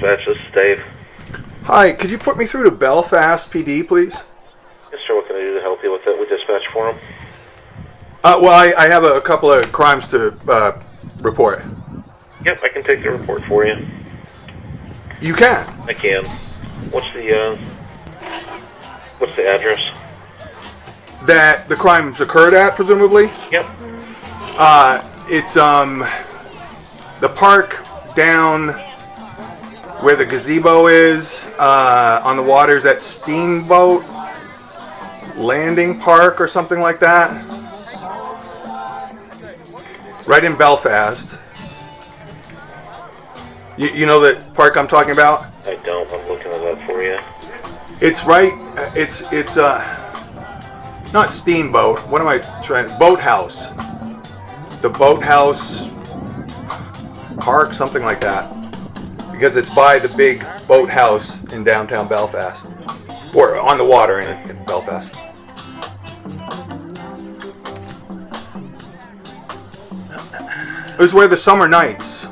Dispatch, this is Dave. Hi, could you put me through to Belfast PD, please? Yes, sir. What can I do to help you with that? We dispatch for him. Well, I have a couple of crimes to report. Yep, I can take the report for you. You can? I can. What's the address? That the crimes occurred at, presumably? Yep. It's the park down where the gazebo is, on the waters at Steamboat Landing Park or something like that. Right in Belfast. You know the park I'm talking about? I don't. I'm looking it up for you. It's right. It's not Steamboat. What am I trying? Boathouse. The Boathouse Park, something like that. Because it's by the big boathouse in downtown Belfast, or on the water in Belfast. It was where the Summer Nights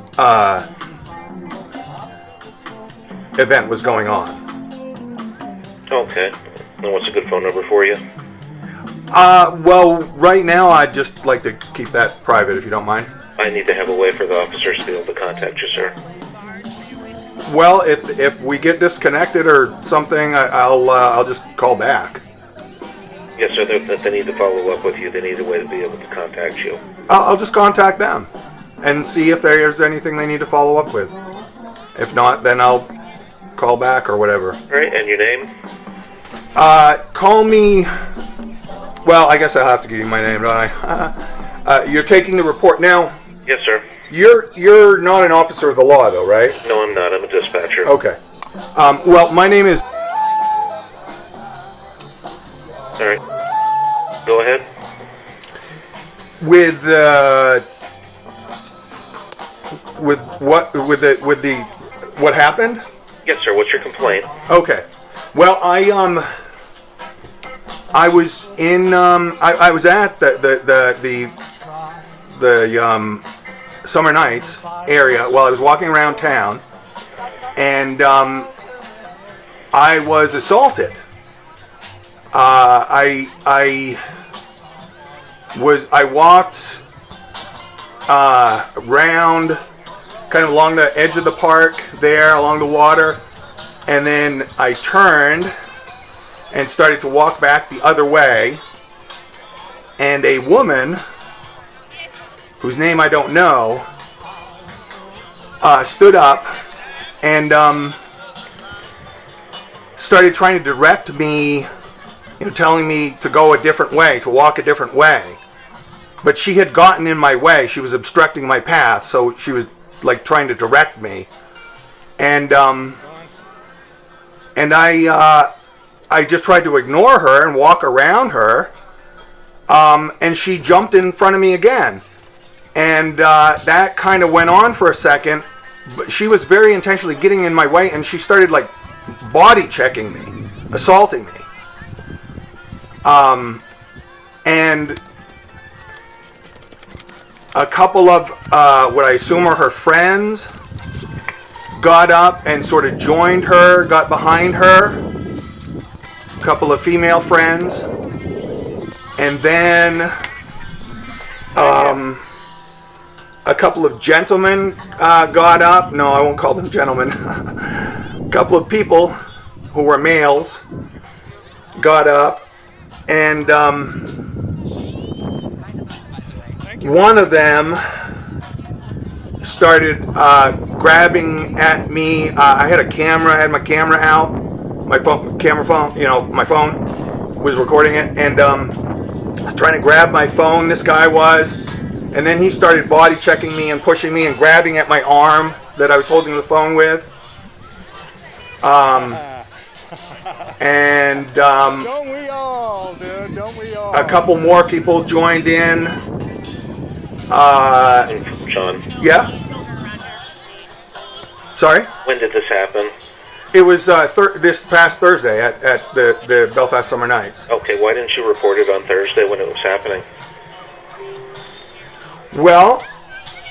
event was going on. Okay. And what's a good phone number for you? Well, right now I'd just like to keep that private, if you don't mind. I need to have a way for the officers to be able to contact you, sir. Well, if we get disconnected or something, I'll just call back. Yes, sir. They need to follow up with you. They need a way to be able to contact you. I'll just contact them and see if there's anything they need to follow up with. If not, then I'll call back or whatever. All right, and your name? Call me... Well, I guess I'll have to give you my name, don't I? You're taking the report now. Yes, sir. You're not an officer of the law, though, right? No, I'm not. I'm a dispatcher. Okay. Well, my name is... All right. Go ahead. With what happened? Yes, sir. What's your complaint? Okay. Well, I was in I was at the Summer Nights area while I was walking around town, and I was assaulted. I walked around kind of along the edge of the park there, along the water, and then I turned and started to walk back the other way, and a woman, whose name I don't know, stood up and started trying to direct me, telling me to go a different way, to walk a different way. But she had gotten in my way. She was obstructing my path, so she was like trying to direct me. And I just tried to ignore her and walk around her, and she jumped in front of me again. And that kind of went on for a second, but she was very intentionally getting in my way, and she started like body checking me, assaulting me. And a couple of what I assume are her friends got up and sort of joined her, got behind her. A couple of female friends. And then a couple of gentlemen got up. No, I won't call them gentlemen. A couple of people who were males got up, and one of them started grabbing at me. I had a camera, I had my camera out, my phone, my phone was recording it, and trying to grab my phone, this guy was, and then he started body checking me and pushing me and grabbing at my arm that I was holding the phone with. And don't we all, dude? Don't we all? A couple more people joined in. John. Yeah? Sorry? When did this happen? It was this past Thursday at the Belfast Summer Nights. Okay, why didn't you report it on Thursday when it was happening? Well,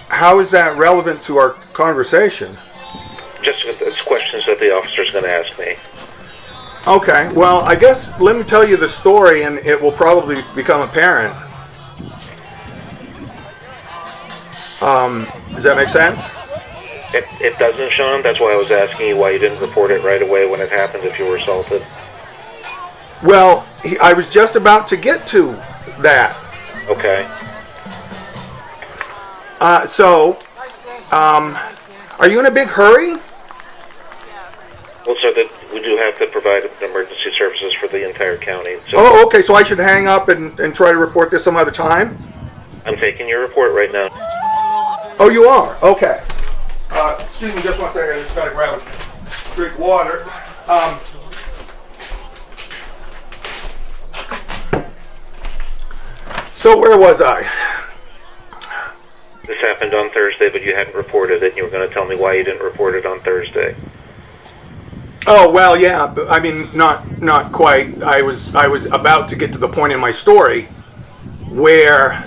how is that relevant to our conversation? Just it's a question questions that the officer's going to ask me. Okay, well, I guess let me tell you the story and it will probably become apparent. Does that make sense? It doesn't, Sean. That's why I was asking you why you didn't report it right away when it happened if you were assaulted. Well, I was just about to get to that. Okay. Are you in a big hurry? Well, sir, that we do have to provide emergency services for the entire county. So Oh, okay, so I should hang up and try to report this some other time? I'm taking your report right now. Oh, you are? Okay. Excuse me just one second, I just gotta grab a drink of water. So where was I? This happened on Thursday, but you hadn't reported it, and you were going to tell me why you didn't report it on Thursday. Oh, well, yeah, but, I mean, not quite. I was about to get to the point in my story where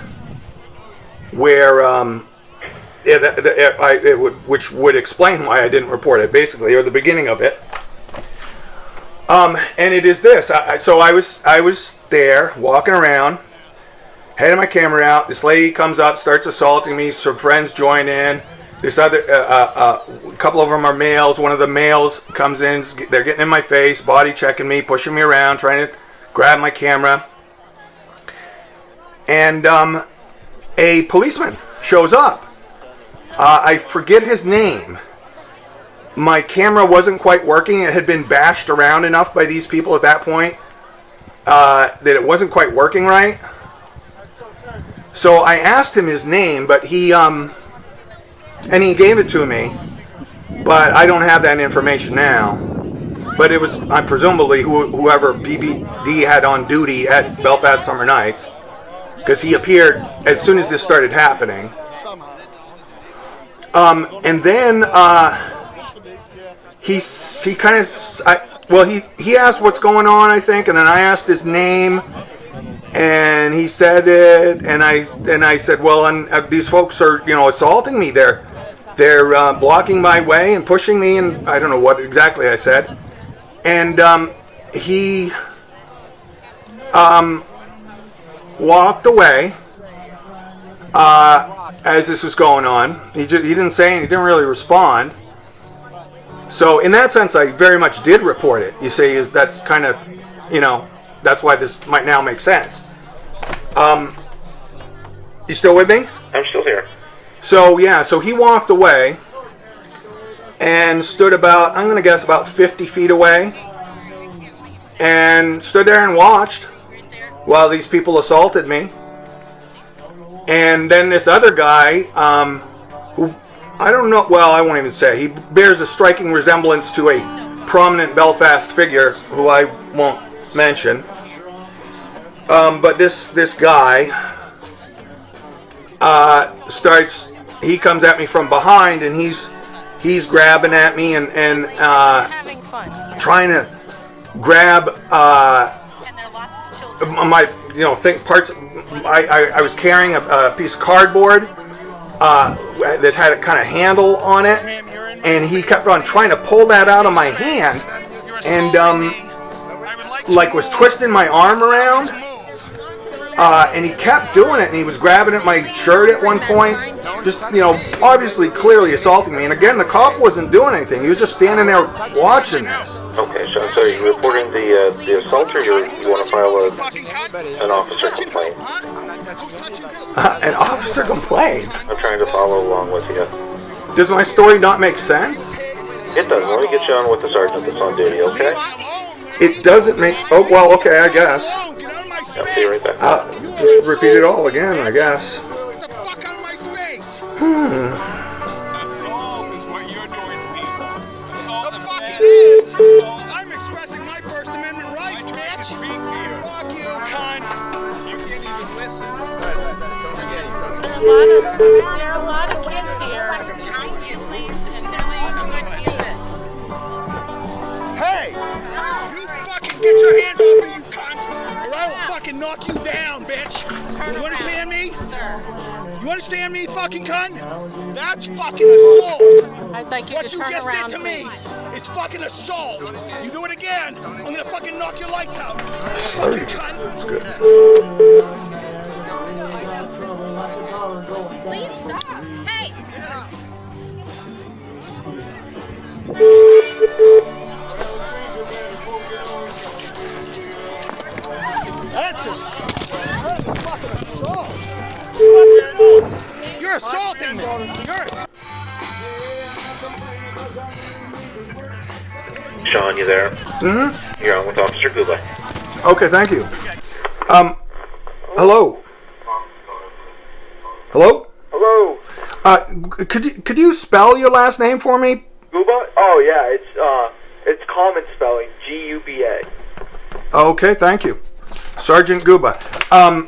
which would explain why I didn't report it, basically, or the beginning of it. And it is this. So I was there walking around, had my camera out. This lady comes up, starts assaulting me. Some friends join in. This other, a couple of them are males. One of the males comes in. They're getting in my face, body checking me, pushing me around, trying to grab my camera. And a policeman shows up. I forget his name. My camera wasn't quite working. It had been bashed around enough by these people at that point that it wasn't quite working right. So I asked him his name, but he gave it to me. But I don't have that information now. But it was presumably whoever PPD had on duty at Belfast Summer Nights, because he appeared as soon as this started happening. And then he asked what's going on, I think, and then I asked his name, and he said it, and I said, well, these folks are assaulting me. They're blocking my way and pushing me, and I don't know what exactly I said. And he walked away as this was going on. He didn't say anything. He didn't really respond. So in that sense, I very much did report it. You see, that's kind of, that's why this might now make sense. You still with me? I'm still here. So yeah, so he walked away and stood about, I'm going to guess about 50 feet away, and stood there and watched while these people assaulted me. And then this other guy, who, I don't know, well, I won't even say, he bears a striking resemblance to a prominent Belfast figure who I won't mention. But this guy he comes at me from behind, and he's grabbing at me and trying to grab my parts. I was carrying a piece of cardboard that had a kind of handle on it, and he kept on trying to pull that out of my hand, and was twisting my arm around, and he kept doing it, and he was grabbing at my shirt at one point, just obviously clearly assaulting me. And again, the cop wasn't doing anything. He was just standing there watching this. Okay, Sean, so are you reporting the assault, or you want to file an officer complaint? An officer complaint? I'm trying to follow along with you. Does my story not make sense? It does. Let me get you on with the sergeant that's on duty, okay? It doesn't make... Oh, well, okay, I guess. I'll see you right back. Just repeat it all again, I guess. Get the fuck out of my space! Assault is what you're doing to me. Assault The is fuck bad. it is! Assault. I'm expressing my First Amendment rights, I tried to bitch! speak to you. Fuck you, cunt! You can't even listen. There are a lot of kids here behind you, please, and doing good music. Hey! You fucking get your hands off me, you cunt! Or I will fucking knock you down, bitch! You understand me? Sir. You You understand me, fucking cunt? That's fucking assault. I think you What could you turn just around, did to me please. is fucking assault. You do it again, I'm gonna fucking knock your lights out. Slurry. Fucking cunt. That's good. Please stop. Hey. That's a fucking assault. You're assaulting me. Sean, you there? Mm-hmm. You're on with Officer Guba. Okay, thank you. Hello. Hello. Hello, Could you spell your last name for me? Guba? Oh yeah, it's common spelling, Guba. Okay, thank you, Sergeant Guba.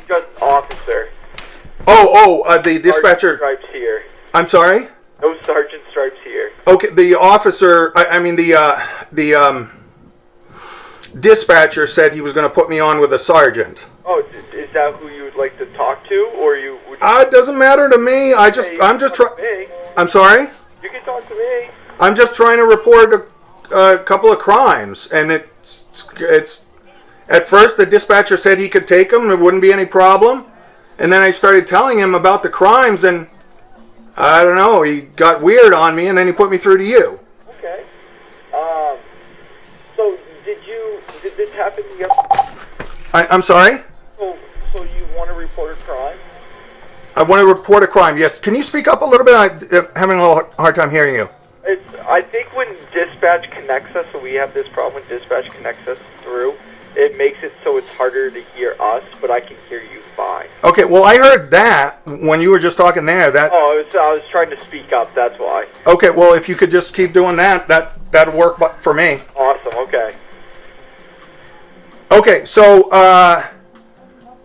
Just officer. The dispatcher. Sergeant stripes here. I'm sorry. No sergeant stripes here. Okay, the officer. I mean the dispatcher said he was going to put me on with a sergeant. Oh, is that who you would like to talk to, or you? Would It doesn't matter to me. I'm just talk to trying. me. I'm sorry. You can talk to me. I'm just trying to report a couple of crimes, and it's. At first, the dispatcher said he could take them; it wouldn't be any problem. And then I started telling him about the crimes, and I don't know. He got weird on me, and then he put me through to you. Okay. So did this happen yesterday? I'm sorry. So you want to report a crime? I want to report a crime. Yes. Can you speak up a little bit? I'm having a little hard time hearing you. I think when dispatch connects us, so we have this problem when dispatch connects us through, it makes it so it's harder to hear us, but I can hear you fine. Okay. Well, I heard that when you were just talking there. That. Oh, I was trying to speak up, that's why. Okay. Well, if you could just keep doing that'd work for me. Awesome, okay. Okay. So,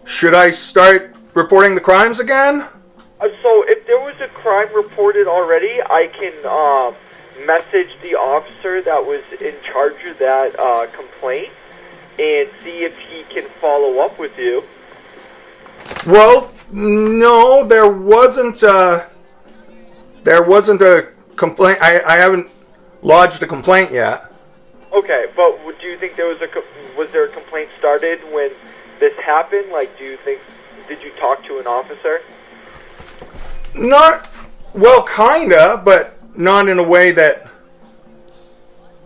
should I start reporting the crimes again? So if there was a crime reported already, I can message the officer that was in charge of that complaint and see if he can follow up with you. Well, no, there wasn't a complaint. I haven't lodged a complaint yet. Okay, but do you think was there a complaint started when this happened? Like, did you talk to an officer? Not, well, kinda, but not in a way that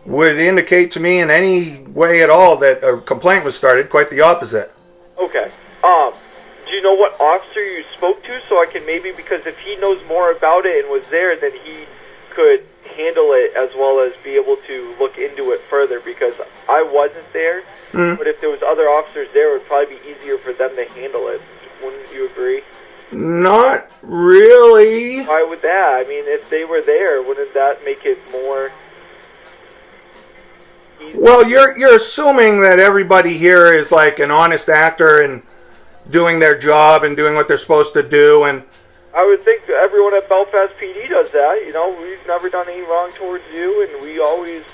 would indicate to me in any way at all that a complaint was started. Quite the opposite. Okay. Do you know what officer you spoke to? So I can maybe, because if he knows more about it and was there, then he could handle it as well as be able to look into it further, because I wasn't there. But if there was other officers there, it would probably be easier for them to handle it. Wouldn't you agree? Not really. Why would that? I mean, if they were there, wouldn't that make it more easy? Well, you're assuming that everybody here is like an honest actor and doing their job and doing what they're supposed to do, and I would think that everyone at Belfast PD does that. You know, we've never done any wrong towards you, and we always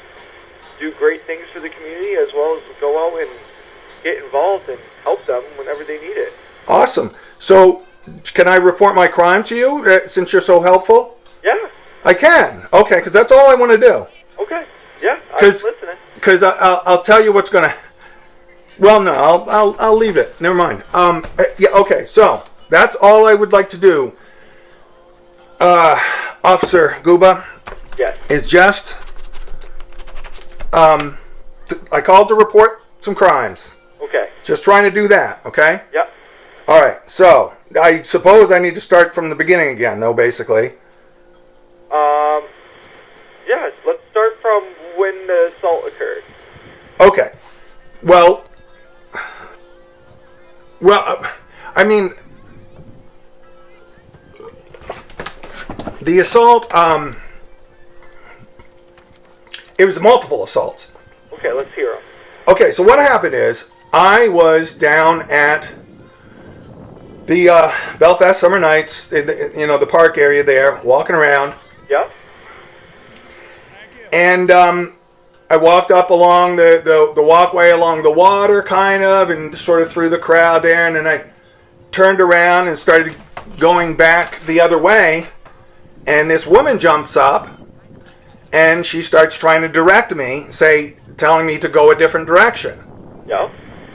do great things for the community, as well as go out and get involved and help them whenever they need it. awesome. So, can I report my crime to you since you're so helpful? Yeah. I can. Okay, because that's all I want to do. Okay. Yeah. I'm 'Cause- listening. Because I'll tell you what's gonna. Well, no, I'll leave it. Never mind. Yeah. Okay. So that's all I would like to do, Officer Guba. Yes. Is just I called to report some crimes. Okay. Just trying to do that. Okay. Yep. All right. So I suppose I need to start from the beginning again, though. Basically. Yeah. Let's start from when the assault occurred. Okay. Well, I mean, the assault, it was multiple assaults. Okay. Let's hear them. Okay, so what happened is, I was down at the Belfast Summer Nights, the park area there, walking around, Yep. and I walked up along the walkway along the water, kind of, and sort of through the crowd there, and then I turned around and started going back the other way, and this woman jumps up, and she starts trying to direct me, telling me to go a different direction. Yeah.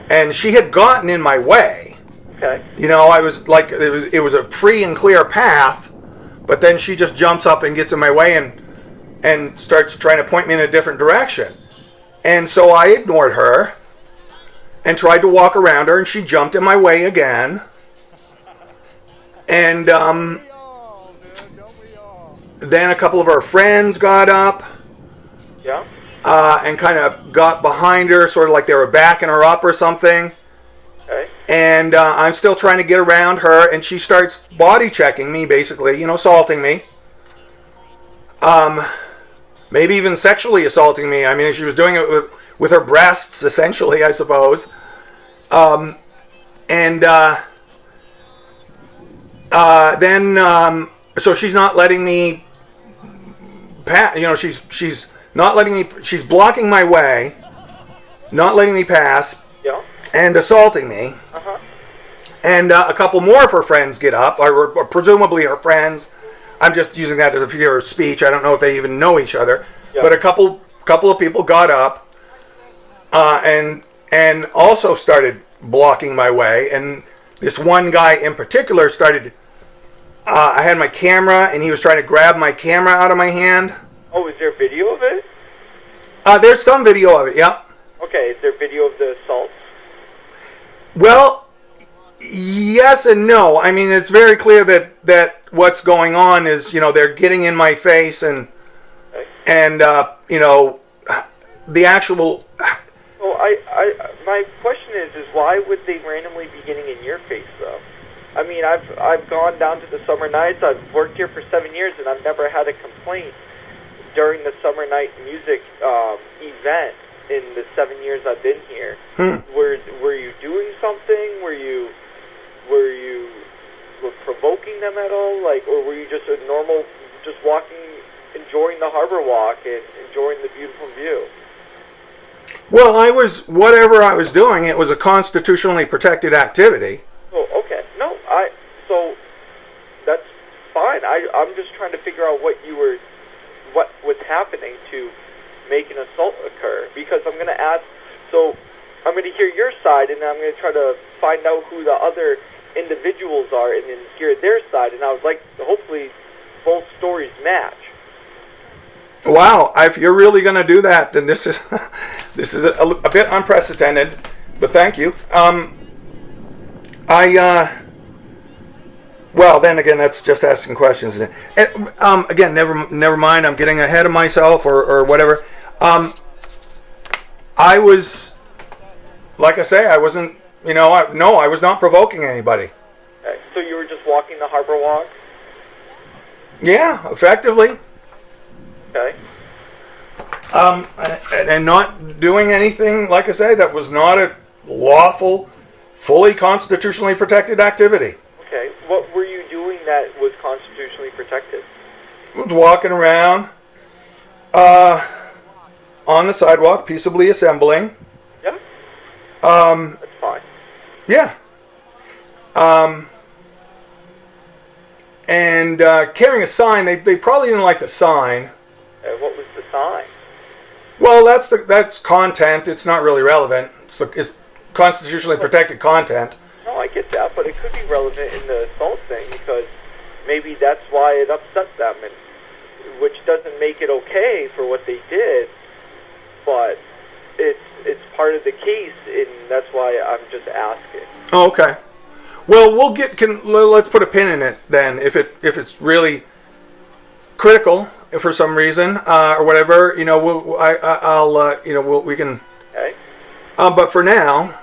And she had gotten in my way. Okay. You know, I was like, it was a free and clear path, but then she just jumps up and gets in my way and starts trying to point me in a different direction. And so I ignored her and tried to walk around her, and she jumped in my way again. And then a couple of our friends got up. Yeah. And kind of got behind her, sort of like they were backing her up or something. Okay. And I'm still trying to get around her, and she starts body checking me, basically, you know, assaulting me. Maybe even sexually assaulting me. I mean, she was doing it with her breasts, essentially, I suppose. So she's not letting me pass. You know, she's not letting me. She's blocking my way, not letting me pass. Yeah. And assaulting me. Uh-huh. And a couple more of her friends get up, or presumably her friends. I'm just using that as a figure of speech. I don't know if they even know each other. Yeah. But a couple of people got up and also started blocking my way. And this one guy in particular started. I had my camera, and he was trying to grab my camera out of my hand. Oh, is there video of it? There's some video of it. Yep. Okay. Is there video of the assaults? Well, yes and no. I mean, it's very clear that what's going on is, you know, they're getting in my face and you know, the actual. Well, my question is why would they randomly be getting in your face though? I mean, I've gone down to the summer nights. I've worked here for 7 years, and I've never had a complaint during the summer night music event in the 7 years I've been here. Were you doing something? Were you provoking them at all? Like, or were you just a normal, just walking, enjoying the harbor walk and enjoying the beautiful view? Well, whatever I was doing, it was a constitutionally protected activity. Oh, okay. No, so that's fine. I'm just trying to figure out what was happening to make an assault occur, because I'm going to ask, so I'm going to hear your side, and then I'm going to try to find out who the other individuals are, and then hear their side, and I would like to hopefully both stories match. Wow, if you're really going to do that, then this is a bit unprecedented, but thank you. Well, then again, that's just asking questions. And, again, never mind. I'm getting ahead of myself or whatever. I was, like I say, I wasn't. You know, I was not provoking anybody. Okay. So you were just walking the harbor walk? Yeah, effectively. Okay. And not doing anything, like I say, that was not a lawful, fully constitutionally protected activity. Okay. What were you doing that was constitutionally protected? I was walking around on the sidewalk, peaceably assembling. Yeah. That's fine. Yeah. And carrying a sign, they probably didn't like the sign. What was the sign? Well, that's content. It's not really relevant. It's constitutionally protected content. No, I get that, but it could be relevant in the assault thing, because maybe that's why it upset them, and which doesn't make it okay for what they did, but it's part of the case, and that's why I'm just asking. Oh, okay. Well, let's put a pin in it then. If it's really critical for some reason or whatever, you know, we can. Okay. But for now,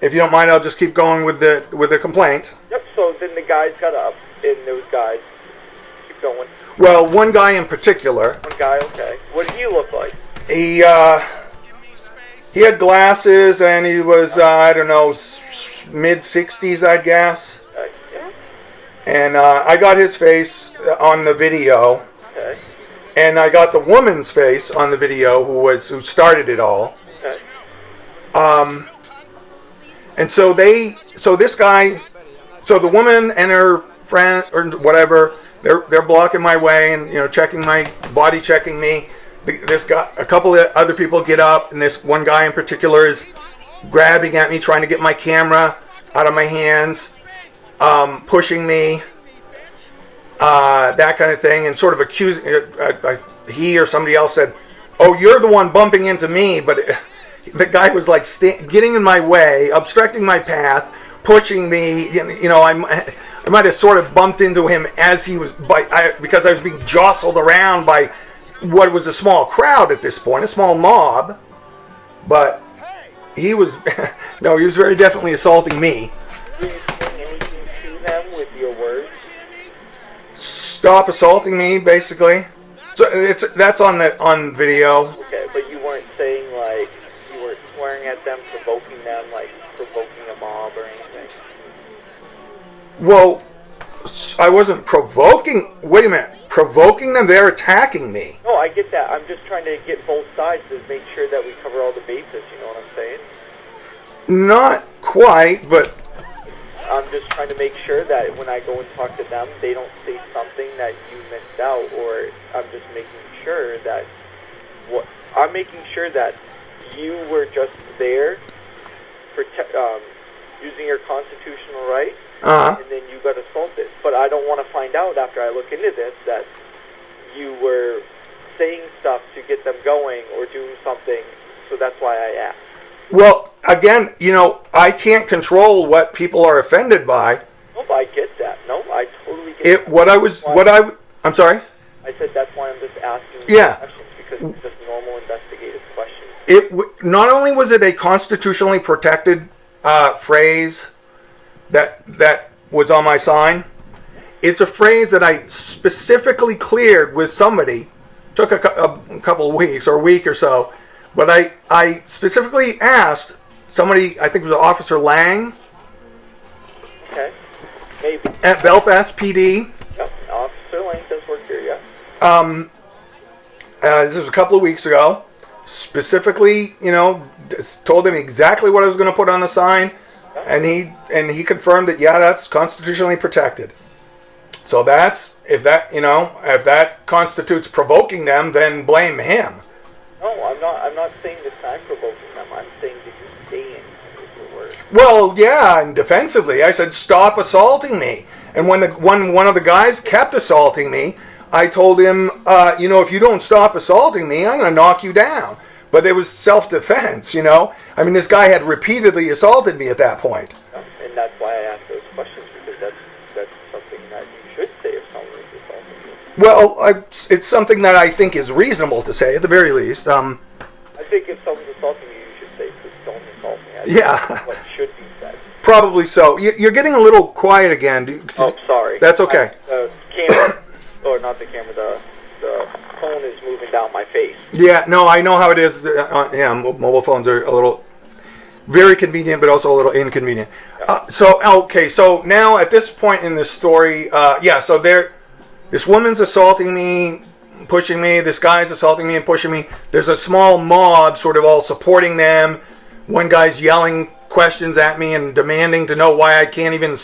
if you don't mind, I'll just keep going with the complaint. Yep. So then the guys got up, and those guys keep going. Well, one guy in particular. One guy. Okay. What did he look like? He had glasses, and he was I don't know, mid-60s, I guess. Yeah. And I got his face on the video. Okay. And I got the woman's face on the video who started it all. Okay. And so this guy, so the woman and her friend or whatever, they're blocking my way and, you know, checking me. This guy, a couple of other people get up, and this one guy in particular is grabbing at me, trying to get my camera out of my hands, pushing me, that kind of thing, and sort of accusing. He or somebody else said, "Oh, you're the one bumping into me," but the guy was like getting in my way, obstructing my path, pushing me. You know, I might have sort of bumped into him as he was because I was being jostled around by what was a small crowd at this point, a small mob. But he was he was very definitely assaulting me. Were you saying anything to them with your words? Stop assaulting me, basically. So that's on video. Okay, but you weren't saying like you were swearing at them, provoking them, like provoking a mob or anything. Well, I wasn't provoking. Wait a minute. Provoking them? They're attacking me. No, I get that. I'm just trying to get both sides to make sure that we cover all the bases, you know what I'm saying? Not quite, but I'm just trying to make sure that when I go and talk to them, they don't say something that you missed out, or I'm just making sure that you were just there, using your constitutional right, and then you got assaulted. But I don't want to find out after I look into this that you were saying stuff to get them going or doing something, so that's why I asked. well, again, you know, I can't control what people are offended by. Nope, I get that. Nope, I totally get It. I'm sorry. I said that's why I'm just asking Yeah. questions, because it's just normal investigative questions. Not only was it a constitutionally protected phrase that was on my sign, it's a phrase that I specifically cleared with somebody. Took a couple of weeks or a week or so, but I specifically asked somebody, I think it was Officer Lang Okay, maybe. at Belfast PD. Yep, Officer Lane does work here, yeah. This was a couple of weeks ago. Specifically, you know, told him exactly what I was going to put on the sign, and he confirmed that that's constitutionally protected. So if that constitutes provoking them, then blame him. No, I'm not saying that I'm provoking them. I'm saying that you're saying with your words. Well, yeah, and defensively, I said, "Stop assaulting me." And when one of the guys kept assaulting me, I told him, if you don't stop assaulting me, I'm going to knock you down. But it was self-defense, you know. I mean, this guy had repeatedly assaulted me at that point. And that's why I asked those questions, because that's something that you should say if someone is assaulting you. Well, it's something that I think is reasonable to say, at the very least. I think if someone's assaulting you, you should say, "Please don't assault me." I think Yeah. that's what should be said. Probably so. You're getting a little quiet again. Oh, sorry. That's okay. The camera, or not the camera, the phone is moving down my face. Yeah, no, I know how it is. Mobile phones are a little very convenient, but also a little inconvenient. So now at this point in this story, so this woman's assaulting me, pushing me. This guy's assaulting me and pushing me. There's a small mob sort of all supporting them. One guy's yelling questions at me and demanding to know why I can't even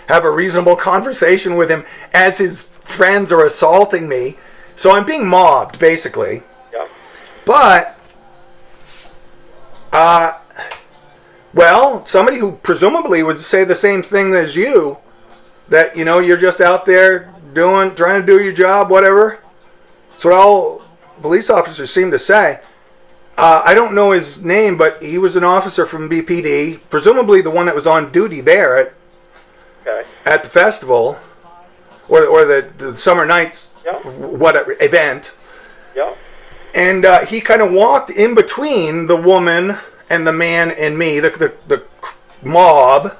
have a reasonable conversation with him as his friends are assaulting me. So I'm being mobbed, basically. Yeah. But, somebody who presumably would say the same thing as you, that, you're just out there trying to do your job, whatever. That's what all police officers seem to say. I don't know his name, but he was an officer from BPD, presumably the one that was on duty there at the festival, or the summer nights whatever event. Yeah. And he kind of walked in between the woman and the man and me, the mob,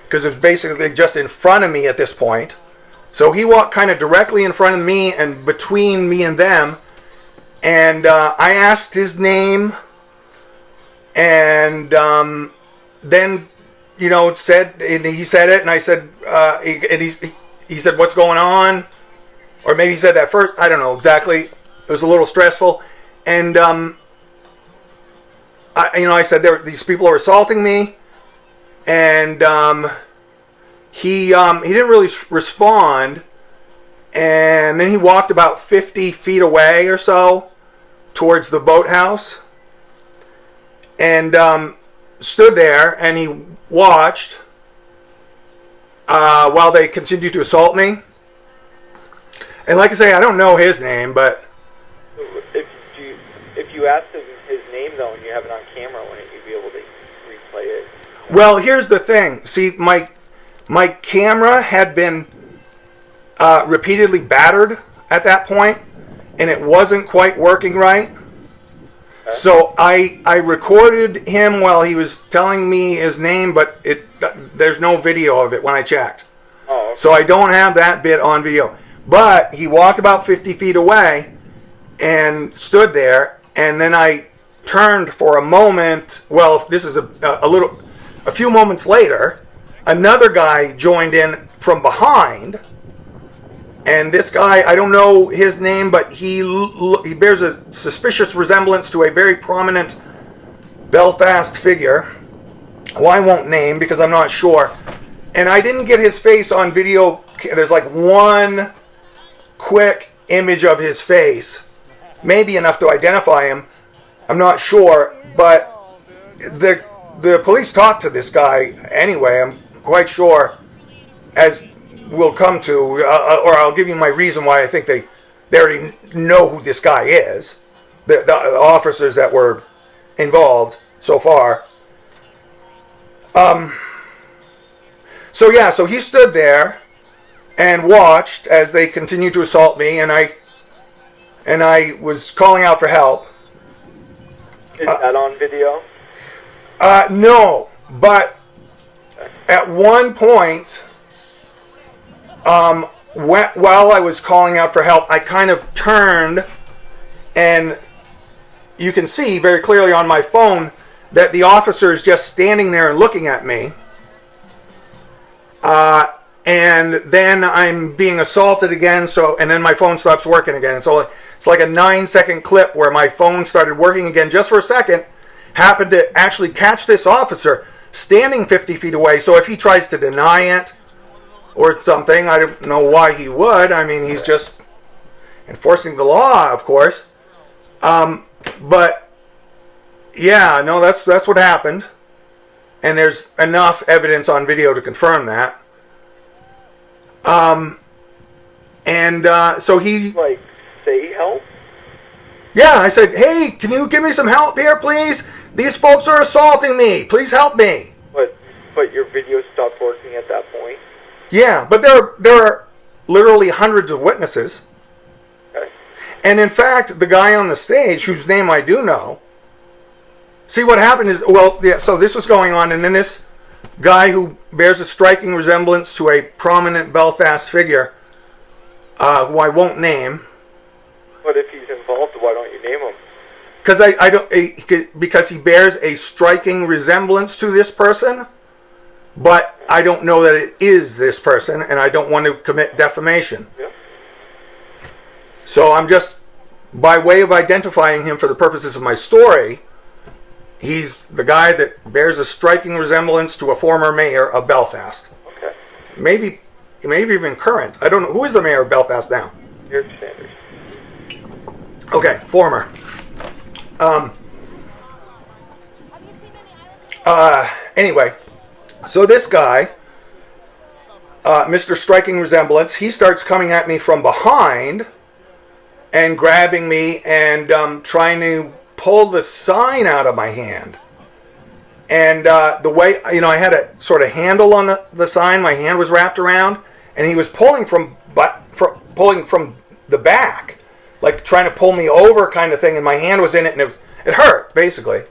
because it was basically just in front of me at this point. So he walked kind of directly in front of me and between me and them. And I asked his name, and then, he said it, and I said, he said, "What's going on?" Or maybe he said that first. I don't know exactly. It was a little stressful, and I said, these people are assaulting me. and he didn't really respond, and then he walked about 50 feet away or so towards the boathouse, and stood there, and he watched while they continued to assault me. And like I say, I don't know his name, but If you asked him his name, though, and you have it on camera, wouldn't you be able to replay it? well, here's the thing. See, my camera had been repeatedly battered at that point, and it wasn't quite working right. Okay. So I recorded him while he was telling me his name, but there's no video of it when I checked. Oh, okay. So I don't have that bit on video. But he walked about 50 feet away and stood there, and then I turned for a moment. Well, this is a few moments later, another guy joined in from behind, and this guy, I don't know his name, but he bears a suspicious resemblance to a very prominent Belfast figure, who I won't name because I'm not sure. And I didn't get his face on video. There's like one quick image of his face, maybe enough to identify him. I'm not sure, but the police talked to this guy anyway. I'm quite sure, as we'll come to, or I'll give you my reason why I think they already know who this guy is. The officers that were involved so far. So he stood there and watched as they continued to assault me, and I was calling out for help. Is that on video? No, but at one point, while I was calling out for help, I kind of turned, and you can see very clearly on my phone that the officer is just standing there and looking at me. And then I'm being assaulted again, and then my phone stops working again. So it's like a 9-second clip where my phone started working again just for a second, happened to actually catch this officer standing 50 feet away. So if he tries to deny it or something, I don't know why he would. I mean, he's just enforcing the law, of course. But yeah, no, that's what happened. And there's enough evidence on video to confirm that. So he... Like, say help? Yeah, I said, hey, can you give me some help here, please? These folks are assaulting me. Please help me. But your video stopped working at that point? Yeah, but there are literally hundreds of witnesses. Okay. And in fact, the guy on the stage, whose name I do know, see what happened is, well, yeah, so this was going on, and then this guy who bears a striking resemblance to a prominent Belfast figure, who I won't name. But if he's involved, why don't you name him? Because he bears a striking resemblance to this person, but I don't know that it is this person, and I don't want to commit defamation. Yeah. So I'm just, by way of identifying him for the purposes of my story, he's the guy that bears a striking resemblance to a former mayor of Belfast. Okay. Maybe even current. I don't know. Who is the mayor of Belfast now? Eric Sanders. Okay, former. Anyway, so this guy, Mr. Striking Resemblance, he starts coming at me from behind and grabbing me and trying to pull the sign out of my hand. And the way, I had a sort of handle on the sign, my hand was wrapped around, and he was pulling from the back, like trying to pull me over kind of thing, and my hand was in it, and it hurt, basically.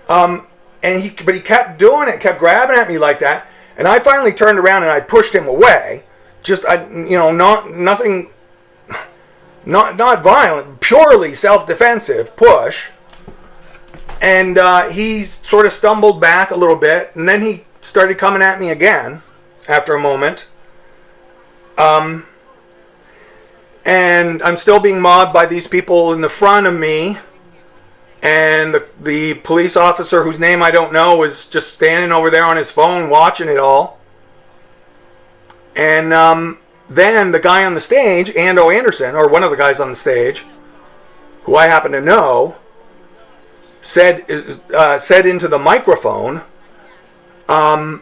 But he kept doing it, kept grabbing at me like that, and I finally turned around and I pushed him away. Not violent, purely self-defensive push. And he sort of stumbled back a little bit, and then he started coming at me again after a moment. And I'm still being mobbed by these people in the front of me. And the police officer, whose name I don't know, was just standing over there on his phone watching it all. And then the guy on the stage, Ando Anderson, or one of the guys on the stage, who I happen to know, said into the microphone, I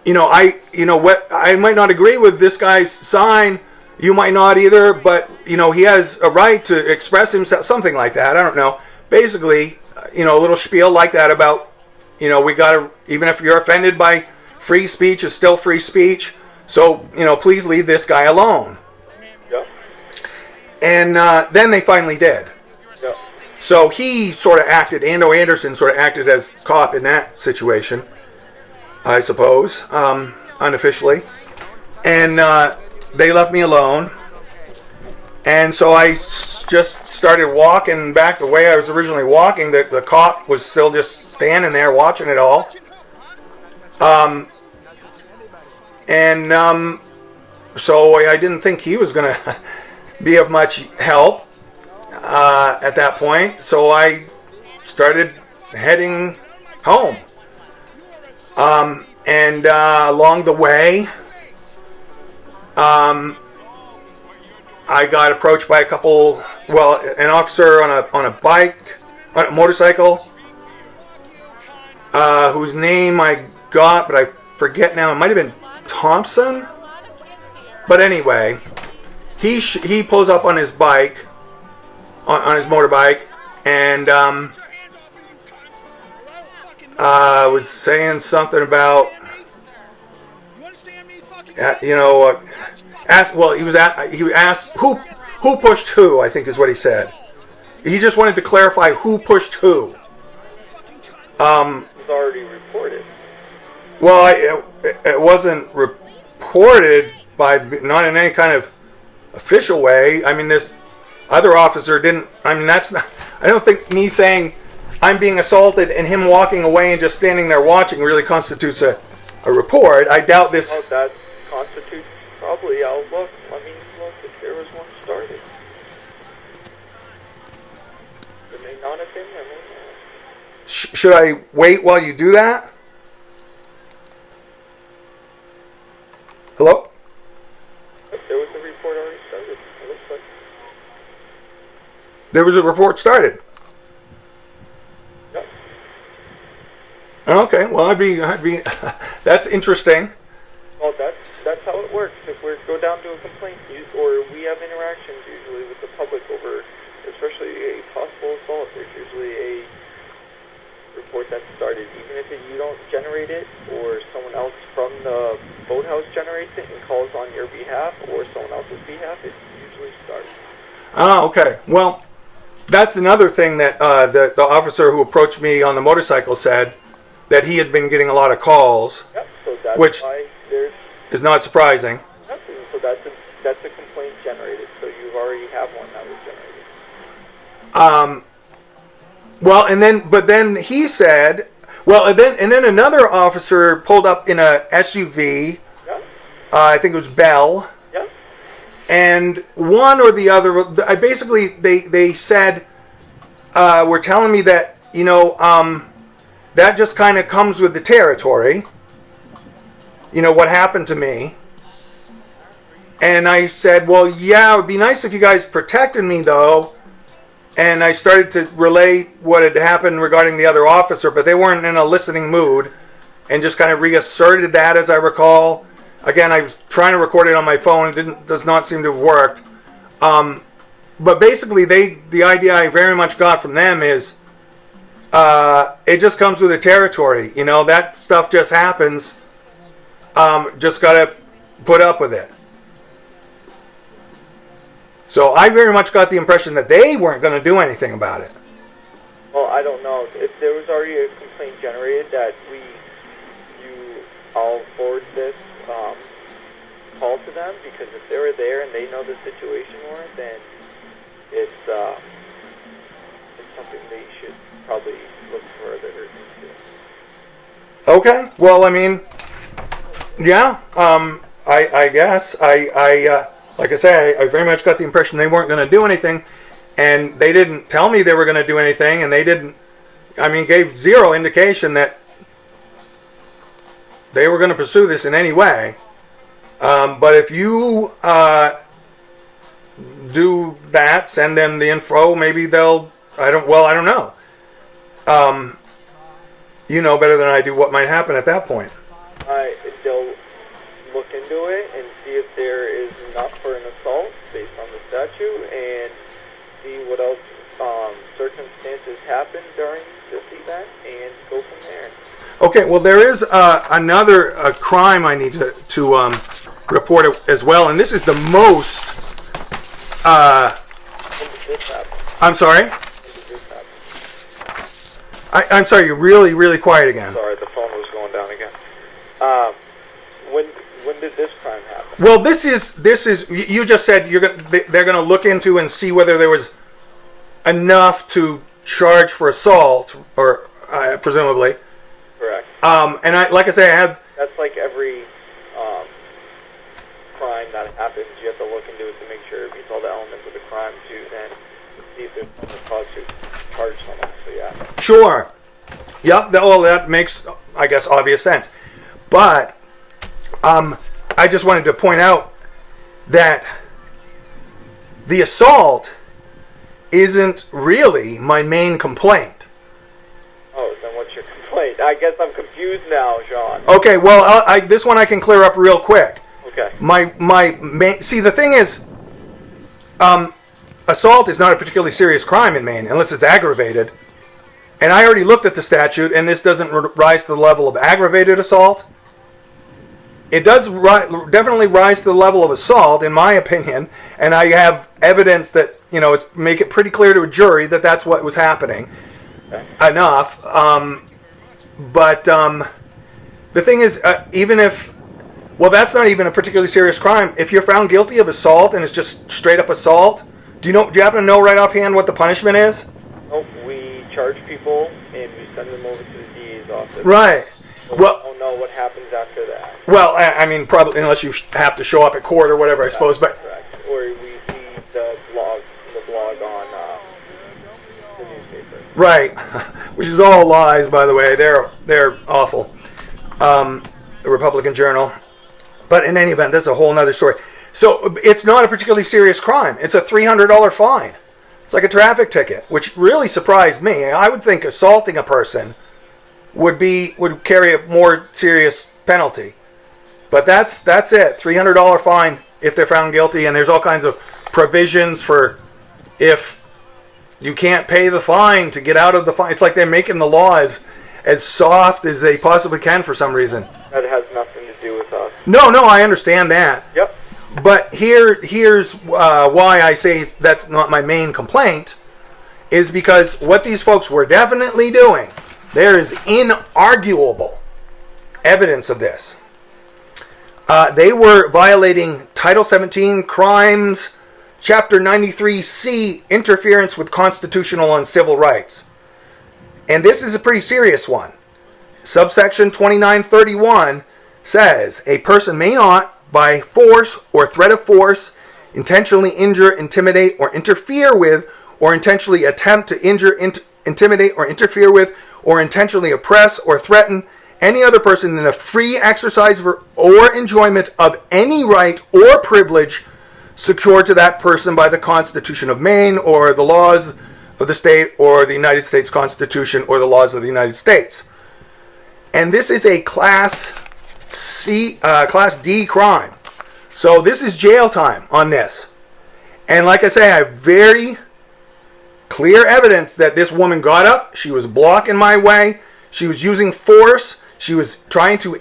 might not agree with this guy's sign. You might not either, but he has a right to express himself, something like that. I don't know. Basically, a little spiel like that about, we gotta, even if you're offended by free speech, it's still free speech. So, please leave this guy alone. Yeah. And then they finally did. Yeah. So he sort of acted, Ando Anderson sort of acted as cop in that situation, I suppose, unofficially. And they left me alone. And so I just started walking back the way I was originally walking. The cop was still just standing there watching it all. So I didn't think he was going to be of much help at that point. So I started heading home. And along the way, I got approached by an officer on a bike, on a motorcycle, whose name I got, but I forget now. It might have been Thompson. But anyway, he pulls up on his bike, on his motorbike, and was saying something about, he asked who pushed who, I think is what he said. He just wanted to clarify who pushed who. It was already reported. Well, it wasn't reported not in any kind of official way. I mean, this other officer didn't. I mean, that's not. I don't think me saying I'm being assaulted and him walking away and just standing there watching really constitutes a report. I doubt this. Oh, that constitutes probably. I'll look. Let me look if there was one started. There may not have been. There may not. Should I wait while you do that? Hello? There was a report already started. It looks like. There was a report started. Yep. Okay, well, I'd be. That's interesting. Well, that's how it works. If we go down to a complaint, or we have interactions usually with the public over, especially a possible assault, there's usually a report that's started. Even if you don't generate it, or someone else from the boathouse generates it and calls on your behalf, or someone else's behalf, it usually starts. Ah, okay. Well, that's another thing that the officer who approached me on the motorcycle said, that he had been getting a lot of calls. Yep, so that's which why there's... is not surprising. Yep, so that's a complaint generated, so you already have one that was generated. But then he said, and then another officer pulled up in a SUV. Yep. I think it was Bell. Yep. And one or the other, they said, were telling me that, that just kind of comes with the territory. What happened to me. And I said, well, yeah, it would be nice if you guys protected me, though. And I started to relate what had happened regarding the other officer, but they weren't in a listening mood, and just kind of reasserted that, as I recall. Again, I was trying to record it on my phone. It does not seem to have worked. But basically, the idea I very much got from them is it just comes with the territory. That stuff just happens. Just got to put up with it. So I very much got the impression that they weren't going to do anything about it. Well, I don't know. If there was already a complaint generated that I'll forward this call to them, because if they were there and they know the situation more, then it's something they should probably look further into. Okay. Well, I mean, yeah. I guess like I say, I very much got the impression they weren't going to do anything, And they didn't tell me they were going to do anything, and they didn't, gave zero indication that they were going to pursue this in any way. But if you do that, send them the info, maybe they'll, I don't know. You know better than I do what might happen at that point. They'll look into it and see if there is enough for an assault based on the statute, and see what else circumstances happen during this event, and go from there. Okay, well, there is another crime I need to report as well, and this is the most. When did this happen? I'm sorry. When did this happen? I'm sorry. You're really, really quiet again. Sorry, the phone was going down again. When did this crime happen? Well, this is. You just said they're going to look into and see whether there was enough to charge for assault, or presumably. Correct. And like I say, I have. That's like every crime that happens. You have to look into it to make sure it meets all the elements of the crime to then see if there's some cause to charge someone. So yeah. Sure. Yep. Well, that makes, I guess, obvious sense. But I just wanted to point out that the assault isn't really my main complaint. Oh, then what's your complaint? I guess I'm confused now, Sean. Okay. Well, this one I can clear up real quick. Okay. My main, see, the thing is, assault is not a particularly serious crime in Maine unless it's aggravated. And I already looked at the statute, and this doesn't rise to the level of aggravated assault. It does definitely rise to the level of assault, in my opinion, and I have evidence that, make it pretty clear to a jury that that's what was happening. Okay. Enough. But the thing is, even if, well, that's not even a particularly serious crime. If you're found guilty of assault and it's just straight up assault, do you happen to know right offhand what the punishment is? Nope, we charge people and we send them over to the DA's office. Right. So Well, we don't know what happens after that. well, probably unless you have to show up at court or whatever, I suppose. But Correct. Or we see the blog on the newspaper. right, which is all lies, by the way. They're awful. The Republican Journal. But in any event, that's a whole other story. So it's not a particularly serious crime. It's a $300 fine. It's like a traffic ticket, which really surprised me. I would think assaulting a person would carry a more serious penalty. But that's it. $300 fine if they're found guilty, and there's all kinds of provisions for if you can't pay the fine to get out of the fine. It's like they're making the law as soft as they possibly can for some reason. That has nothing to do with us. No, I understand that. Yep. But here's why I say that's not my main complaint, is because what these folks were definitely doing, there is inarguable evidence of this. They were violating Title 17 crimes, Chapter 93C, interference with constitutional and civil rights. And this is a pretty serious one. Subsection 2931 says, a person may not, by force or threat of force, intentionally injure, intimidate, or interfere with, or intentionally attempt to injure, intimidate, or interfere with, or intentionally oppress or threaten any other person in a free exercise or enjoyment of any right or privilege secured to that person by the Constitution of Maine or the laws of the state or the United States Constitution or the laws of the United States. And this is a Class D crime. So this is jail time on this. And like I say, I have very clear evidence that this woman got up, she was blocking my way, she was using force, she was trying to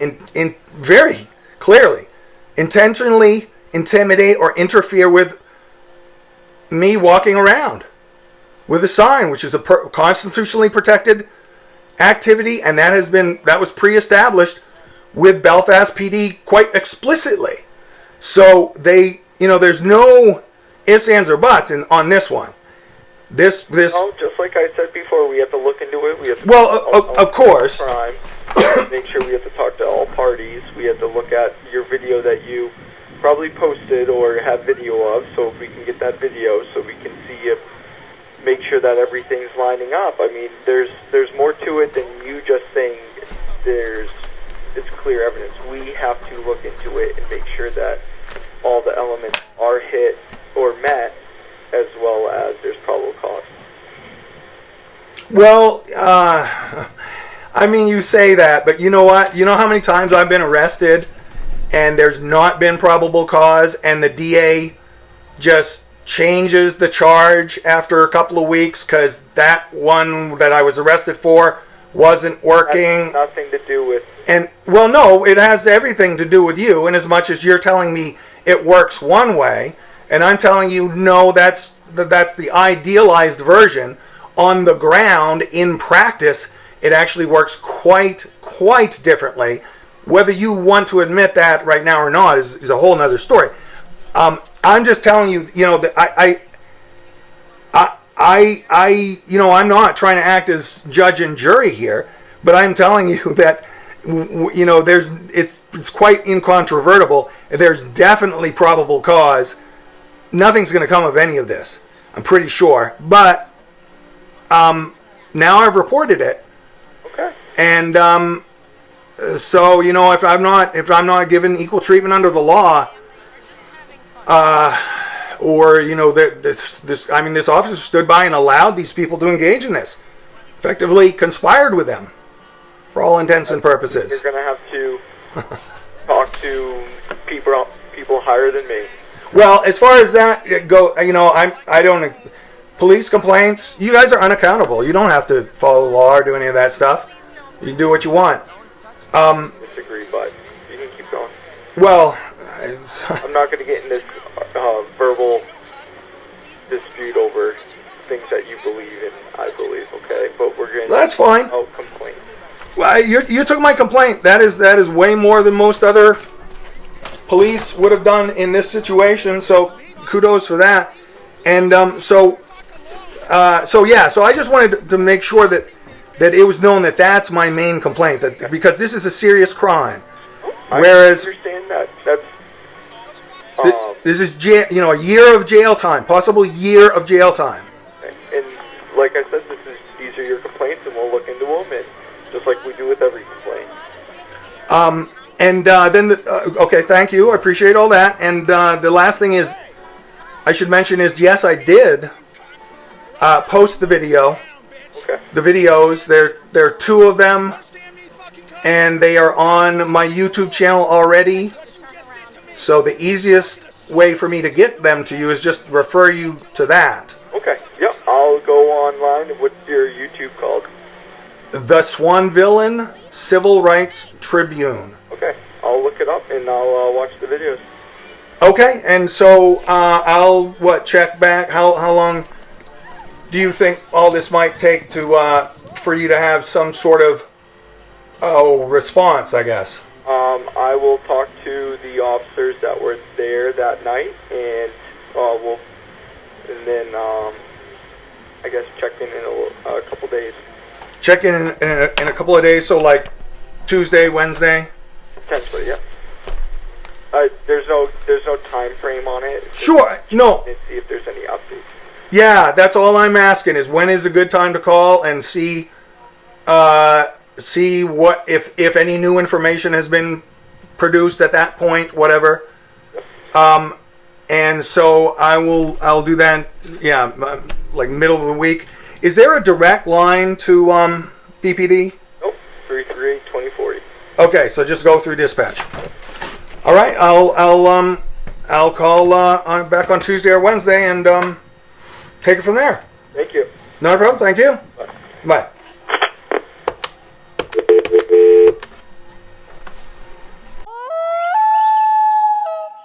very clearly, intentionally intimidate or interfere with me walking around with a sign, which is a constitutionally protected activity, and that was pre-established with Belfast PD quite explicitly. So there's no ifs, ands, or buts on this one. This. No, just like I said before, we have to look into it. We have to of course. Crime. Make sure we have to talk to all parties. We have to look at your video that you probably posted or have video of, so if we can get that video, so we can see if that everything's lining up. I mean, there's more to it than you just saying it's clear evidence. We have to look into it and make sure that all the elements are hit or met, as well as there's probable cause. Well, I mean, you say that, but you know what? You know how many times I've been arrested and there's not been probable cause, and the DA just changes the charge after a couple of weeks because that one that I was arrested for wasn't working. Has nothing to do with... And, well, no, it has everything to do with you, in as much as you're telling me it works one way, and I'm telling you, no, that's the idealized version. On the ground, in practice, it actually works quite differently. Whether you want to admit that right now or not is a whole nother story. I'm just telling you, you know, that I'm not trying to act as judge and jury here, but I'm telling you that, you know, it's quite incontrovertible. There's definitely probable cause. Nothing's going to come of any of this, I'm pretty sure. But now I've reported it. Okay. And so, you know, if I'm not given equal treatment under the law, or, you know, this officer stood by and allowed these people to engage in this, effectively conspired with them for all intents and purposes. You're going to have to talk to people higher than me. Well, as far as that go, you know, I don't. Police complaints, you guys are unaccountable. You don't have to follow the law or do any of that stuff. You can do what you want. Disagree, but you can keep going. Well, I'm not going to get in this verbal dispute over things that you believe and I believe, okay? But we're going to... That's fine. Oh, complaint. Well, you took my complaint. That is way more than most other police would have done in this situation. So kudos for that. And so I just wanted to make sure that it was known that that's my main complaint. That because this is a serious crime. Whereas I understand that. That's this is a year of jail time, possible year of jail time. and like I said, these are your complaints, and we'll look into them, and just like we do with every complaint. Okay, thank you. I appreciate all that. And the last thing I should mention is, yes, I did post the video. Okay. The videos, there are two of them, and they are on my YouTube channel already. So the easiest way for me to get them to you is just refer you to that. Okay. Yep. I'll go online. What's your YouTube called? The Swanvillan Civil Rights Tribune. Okay. I'll look it up and I'll watch the videos. Okay, and so I'll check back. How long do you think all this might take to for you to have some sort of response? I guess. I will talk to the officers that were there that night, and then I guess check in a couple days. Check in a couple of days, so like Tuesday, Wednesday. Potentially, yeah. There's no time frame on it. Sure, no. And see if there's any updates. Yeah, that's all I'm asking is when is a good time to call and see what if any new information has been produced at that point, whatever. And so I'll do that. Yeah, like middle of the week. Is there a direct line to BPD? Nope, 338-2040. Okay, so just go through dispatch. All right, I'll call back on Tuesday or Wednesday and take it from there. Thank you. Not a problem. Thank you. Bye. Bye.